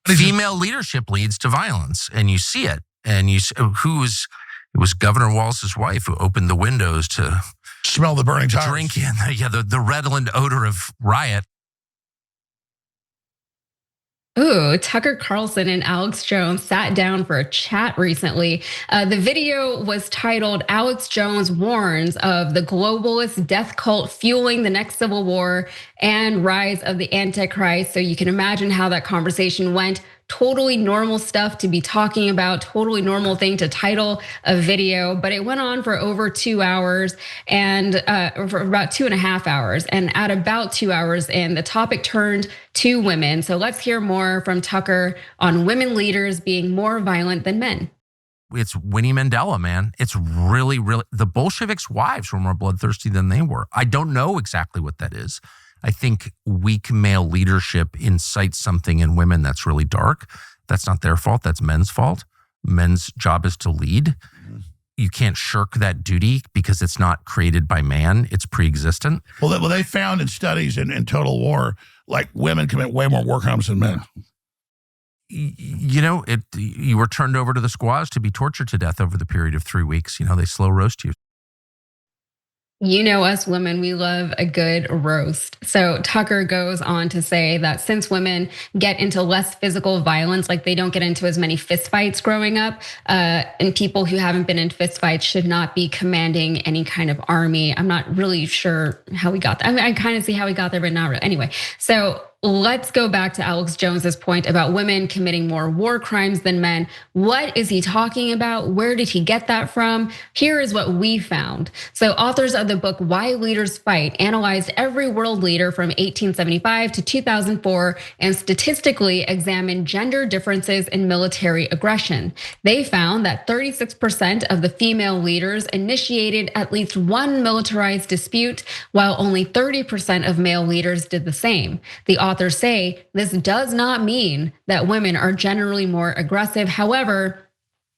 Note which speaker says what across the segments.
Speaker 1: Female leadership leads to violence, and you see it. And it was Governor Walz's wife who opened the windows to
Speaker 2: smell the burning tires.
Speaker 1: Drink in the redolent odor of riot.
Speaker 3: Ooh, Tucker Carlson and Alex Jones sat down for a chat recently. The video was titled, "Alex Jones Warns of the Globalist Death Cult Fueling the Next Civil War and Rise of the Antichrist." So you can imagine how that conversation went. Totally normal stuff to be talking about, totally normal thing to title a video, but it went on for over 2 hours and for about 2.5 hours. And at about 2 hours in, the topic turned to women. So let's hear more from Tucker on women leaders being more violent than men.
Speaker 1: It's Winnie Mandela, man. It's really, the Bolsheviks' wives were more bloodthirsty than they were. I don't know exactly what that is. I think weak male leadership incites something in women that's really dark. That's not their fault, that's men's fault. Men's job is to lead. You can't shirk that duty because it's not created by man, it's pre-existent.
Speaker 2: Well, they found in studies in total war, like women commit way more war crimes than men.
Speaker 1: You were turned over to the squaws to be tortured to death over the period of 3 weeks. They slow roast you.
Speaker 3: You know us women, we love a good roast. So Tucker goes on to say that since women get into less physical violence, like they don't get into as many fistfights growing up, and people who haven't been in fistfights should not be commanding any kind of army. I'm not really sure how we got there. I mean, I kind of see how we got there, but not really. Anyway, so let's go back to Alex Jones's point about women committing more war crimes than men. What is he talking about? Where did he get that from? Here is what we found. So authors of the book Why Leaders Fight analyzed every world leader from 1875 to 2004 and statistically examined gender differences in military aggression. They found that 36% of the female leaders initiated at least one militarized dispute, while only 30% of male leaders did the same. The authors say this does not mean that women are generally more aggressive. However,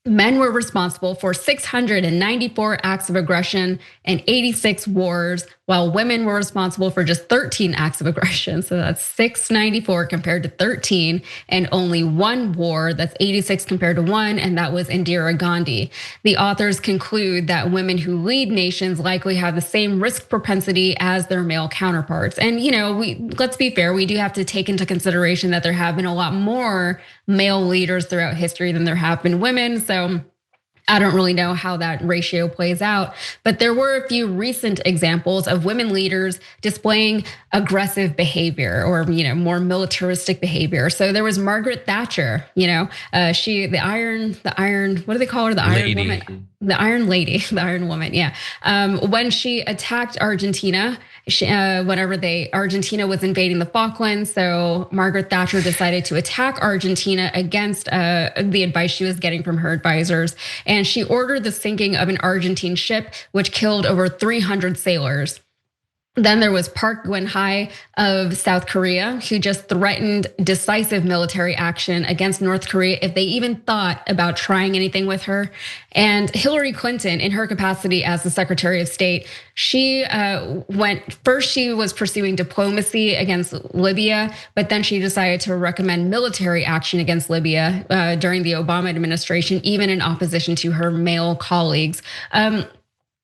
Speaker 3: men were responsible for 694 acts of aggression and 86 wars, while women were responsible for just 13 acts of aggression. So that's 694 compared to 13, and only one war, that's 86 compared to one, and that was Indira Gandhi. The authors conclude that women who lead nations likely have the same risk propensity as their male counterparts. And let's be fair, we do have to take into consideration that there have been a lot more male leaders throughout history than there have been women. So I don't really know how that ratio plays out, but there were a few recent examples of women leaders displaying aggressive behavior or more militaristic behavior. So there was Margaret Thatcher, she the iron, what do they call her? The Iron Woman. The Iron Lady, the Iron Woman, yeah. When she attacked Argentina, Argentina was invading the Falklands, so Margaret Thatcher decided to attack Argentina against the advice she was getting from her advisors, and she ordered the sinking of an Argentine ship, which killed over 300 sailors. Then there was Park Geun-hye of South Korea, who just threatened decisive military action against North Korea if they even thought about trying anything with her. And Hillary Clinton, in her capacity as the Secretary of State, she was pursuing diplomacy against Libya, but then she decided to recommend military action against Libya during the Obama administration, even in opposition to her male colleagues.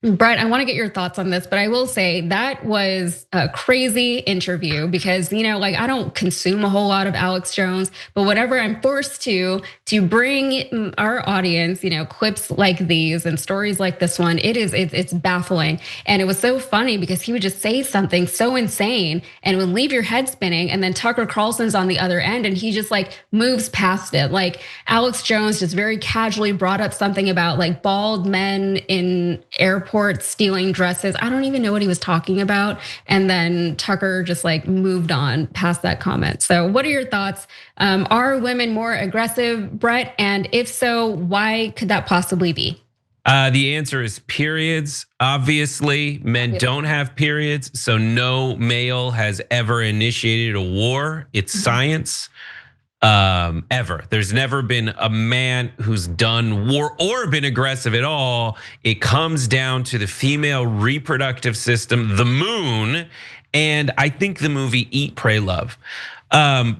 Speaker 3: Brett, I want to get your thoughts on this, but I will say that was a crazy interview because, I don't consume a whole lot of Alex Jones, but whatever I'm forced to bring our audience, clips like these and stories like this one, it's baffling. And it was so funny because he would just say something so insane and it would leave your head spinning. And then Tucker Carlson's on the other end and he just moves past it. Like Alex Jones just very casually brought up something about bald men in airports stealing dresses. I don't even know what he was talking about. And then Tucker just moved on past that comment. So what are your thoughts? Are women more aggressive, Brett? And if so, why could that possibly be?
Speaker 4: The answer is periods. Obviously, men don't have periods. So no male has ever initiated a war. It's science. Ever. There's never been a man who's done war or been aggressive at all. It comes down to the female reproductive system, the moon, and I think the movie Eat, Pray, Love,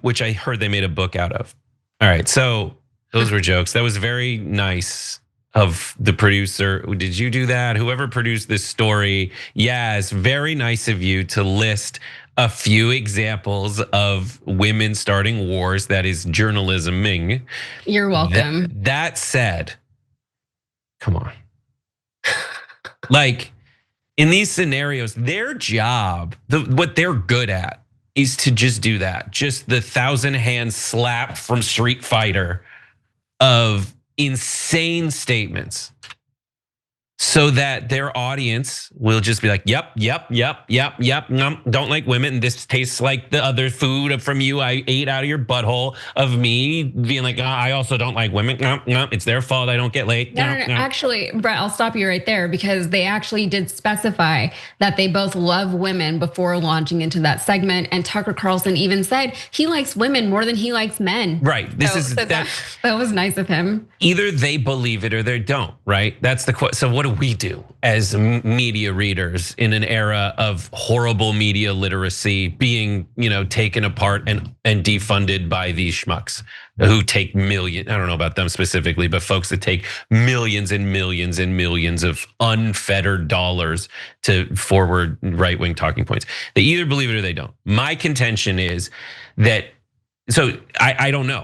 Speaker 4: which I heard they made a book out of. All right, so those were jokes. That was very nice of the producer. Did you do that? Whoever produced this story, yeah, it's very nice of you to list a few examples of women starting wars. That is journalisming.
Speaker 3: You're welcome.
Speaker 4: That said, come on. Like in these scenarios, their job, what they're good at is to just do that. Just the 1,000-hand slap from Street Fighter of insane statements so that their audience will just be like, yep, don't like women. This tastes like the other food from you I ate out of your butthole, of me being like, I also don't like women. It's their fault I don't get laid.
Speaker 3: No. Actually, Brett, I'll stop you right there because they actually did specify that they both love women before launching into that segment. And Tucker Carlson even said he likes women more than he likes men.
Speaker 4: Right.
Speaker 3: That was nice of him.
Speaker 4: Either they believe it or they don't, right? That's the question. So what do we do as media readers in an era of horrible media literacy being, taken apart and defunded by these schmucks who take millions? I don't know about them specifically, but folks that take millions and millions and millions of unfettered dollars to forward right-wing talking points. They either believe it or they don't. My contention is that, so I don't know,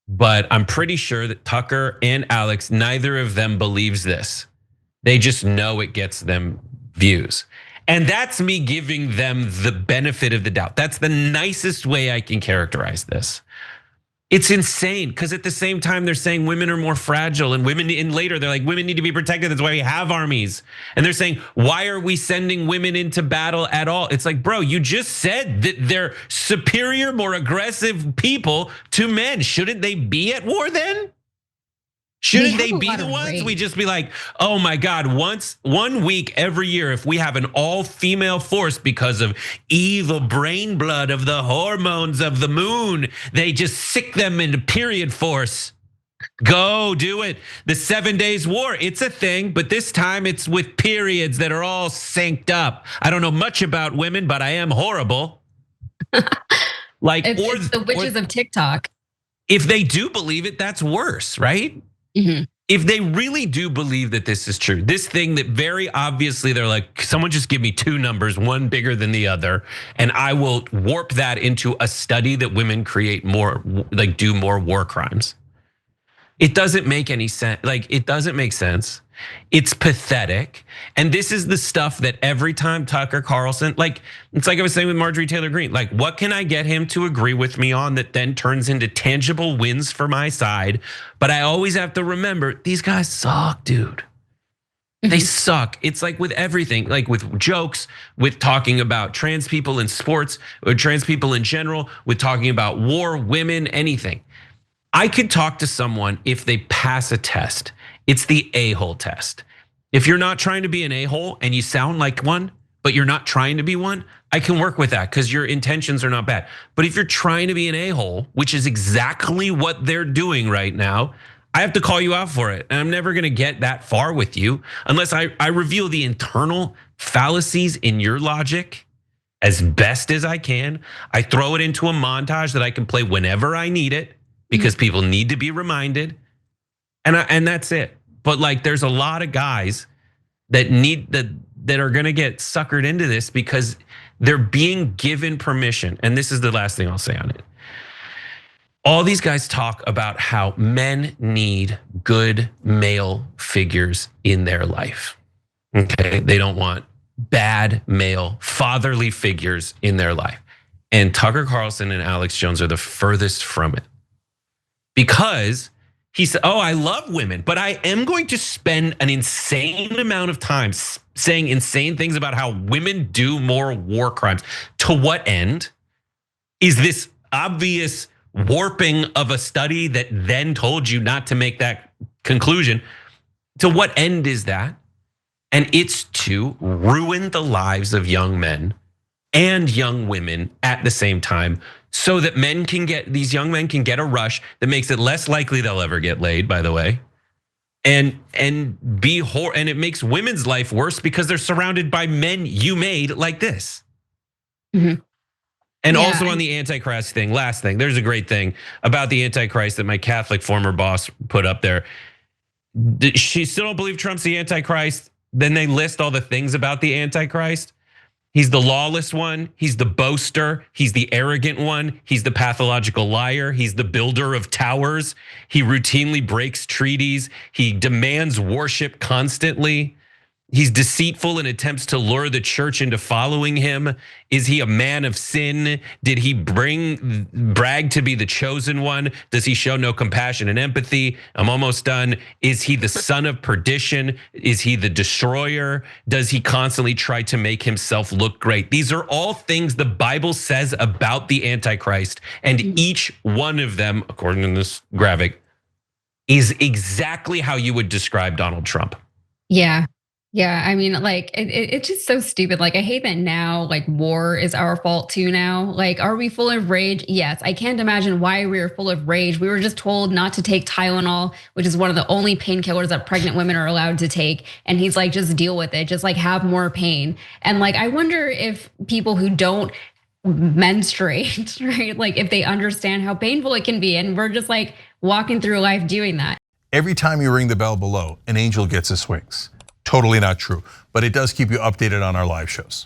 Speaker 4: but I'm pretty sure that Tucker and Alex, neither of them believes this. They just know it gets them views. And that's me giving them the benefit of the doubt. That's the nicest way I can characterize this. It's insane because at the same time they're saying women are more fragile and women, and later they're like, women need to be protected. That's why we have armies. And they're saying, why are we sending women into battle at all? It's like, bro, you just said that they're superior, more aggressive people to men. Shouldn't they be at war then? Shouldn't they be the ones we just be like, oh my God, one week every year, if we have an all-female force because of evil brain blood of the hormones of the moon, they just sick them into period force. Go do it. The 7 days war, it's a thing, but this time it's with periods that are all synced up. I don't know much about women, but I am horrible. Like,
Speaker 3: it's the witches of TikTok.
Speaker 4: If they do believe it, that's worse, right?
Speaker 3: Mm-hmm.
Speaker 4: If they really do believe that this is true, this thing that very obviously they're like, someone just give me two numbers, one bigger than the other, and I will warp that into a study that women create more, like do more war crimes. It doesn't make any sense. Like, it doesn't make sense. It's pathetic. And this is the stuff that every time Tucker Carlson, like, it's like I was saying with Marjorie Taylor Greene, like, what can I get him to agree with me on that then turns into tangible wins for my side? But I always have to remember, these guys suck, dude. They suck. It's like with everything, like with jokes, with talking about trans people in sports, or trans people in general, with talking about war, women, anything. I could talk to someone if they pass a test. It's the a-hole test. If you're not trying to be an a-hole and you sound like one, but you're not trying to be one, I can work with that because your intentions are not bad. But if you're trying to be an a-hole, which is exactly what they're doing right now, I have to call you out for it. And I'm never gonna get that far with you unless I reveal the internal fallacies in your logic as best as I can. I throw it into a montage that I can play whenever I need it because people need to be reminded. And that's it. But like, there's a lot of guys that that are gonna get suckered into this because they're being given permission. And this is the last thing I'll say on it. All these guys talk about how men need good male figures in their life. Okay, they don't want bad male fatherly figures in their life. And Tucker Carlson and Alex Jones are the furthest from it. Because he said, oh, I love women, but I am going to spend an insane amount of time saying insane things about how women do more war crimes. To what end? Is this obvious warping of a study that then told you not to make that conclusion? To what end is that? And it's to ruin the lives of young men and young women at the same time, so that these young men can get a rush that makes it less likely they'll ever get laid, by the way. And it makes women's life worse because they're surrounded by men you made like this. And also on the Antichrist thing, last thing, there's a great thing about the Antichrist that my Catholic former boss put up there. She still don't believe Trump's the Antichrist. Then they list all the things about the Antichrist. He's the lawless one. He's the boaster. He's the arrogant one. He's the pathological liar. He's the builder of towers. He routinely breaks treaties. He demands worship constantly. He's deceitful and attempts to lure the church into following him. Is he a man of sin? Did he brag to be the chosen one? Does he show no compassion and empathy? I'm almost done. Is he the son of perdition? Is he the destroyer? Does he constantly try to make himself look great? These are all things the Bible says about the Antichrist, and each one of them, according to this graphic, is exactly how you would describe Donald Trump.
Speaker 3: Yeah. Yeah, I mean, like, it's just so stupid. Like, I hate that now, like, war is our fault too now. Like, are we full of rage? Yes, I can't imagine why we are full of rage. We were just told not to take Tylenol, which is one of the only painkillers that pregnant women are allowed to take. And he's like, just deal with it, just like have more pain. And like, I wonder if people who don't menstruate, right? Like, if they understand how painful it can be. And we're just like walking through life doing that.
Speaker 5: Every time you ring the bell below, an angel gets his wings. Totally not true, but it does keep you updated on our live shows.